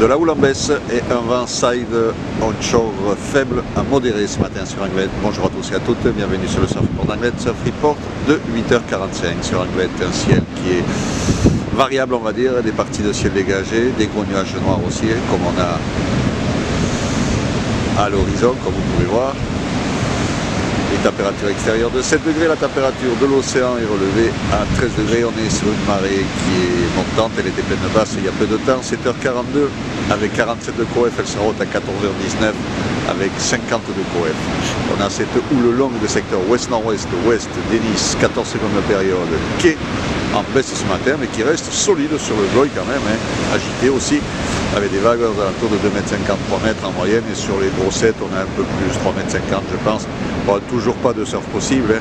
de la houle en baisse et un vent side onshore faible à modéré ce matin sur Anglet. Bonjour à tous et à toutes, bienvenue sur le Surf Report d'Anglet, Surf Report de 8h45 sur Anglet, un ciel qui est variable on va dire, des parties de ciel dégagé, des gros nuages noirs aussi, comme on a à l'horizon, comme vous pouvez voir. Les températures extérieures de 7 degrés, la température de l'océan est relevée à 13 degrés. On est sur une marée qui est montante, elle était pleine basse il y a peu de temps, 7h42 avec 47 de coef, elle sera haute à 14h19 avec 50 de coef. On a cette houle longue de secteur ouest-nord-ouest, ouest d'hélice, 14 secondes de période, qui est en baisse ce matin, mais qui reste solide sur le Bloy quand même, agité aussi, avec des vagues aux alentours de 2,50 m, 3 m en moyenne, et sur les grossettes on a un peu plus, 3,50 m je pense. Bon, toujours pas de surf possible,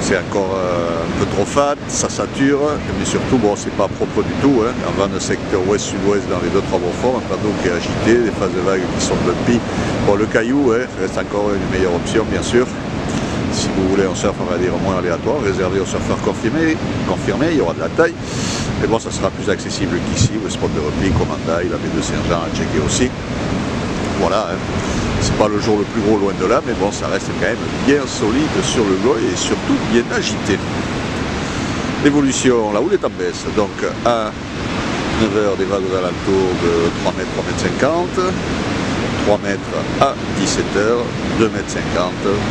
c'est encore un peu trop fade, ça sature, mais surtout bon, c'est pas propre du tout, un vent de secteur ouest-sud-ouest dans les 2-3 Beaufort, un panneau qui est agité, des phases de vagues qui sont bumpy. Bon, le caillou reste encore une meilleure option bien sûr. Si vous voulez un surf, on va dire moins aléatoire, réservé aux surfeurs confirmés, il y aura de la taille. Mais bon, ça sera plus accessible qu'ici, le spot de repli, Commandail, la baie de Saint-Jean à checker aussi. Voilà, c'est pas le jour le plus gros loin de là, mais bon, ça reste quand même bien solide sur le Bloy et surtout bien agité. L'évolution, la houle est en baisse, donc à 9h des vagues aux alentours de 3 m, 3,50 m. 3 mètres à 17h, 2,50 m,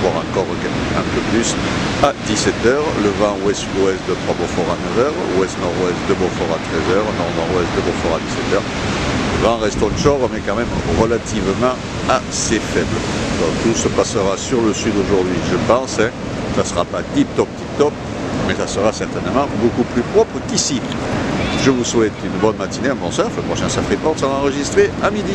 voire encore un peu plus à 17h, le vent ouest-sud-ouest de 3 Beaufort à 9h, ouest-nord-ouest de Beaufort à 13h, nord-nord-ouest de Beaufort à 17h. Le vent reste onshore, mais quand même relativement assez faible. Donc tout se passera sur le sud aujourd'hui, je pense. Ça ne sera pas tip-top, mais ça sera certainement beaucoup plus propre qu'ici. Je vous souhaite une bonne matinée, un bon surf. Le prochain Surf Report sera enregistré à midi.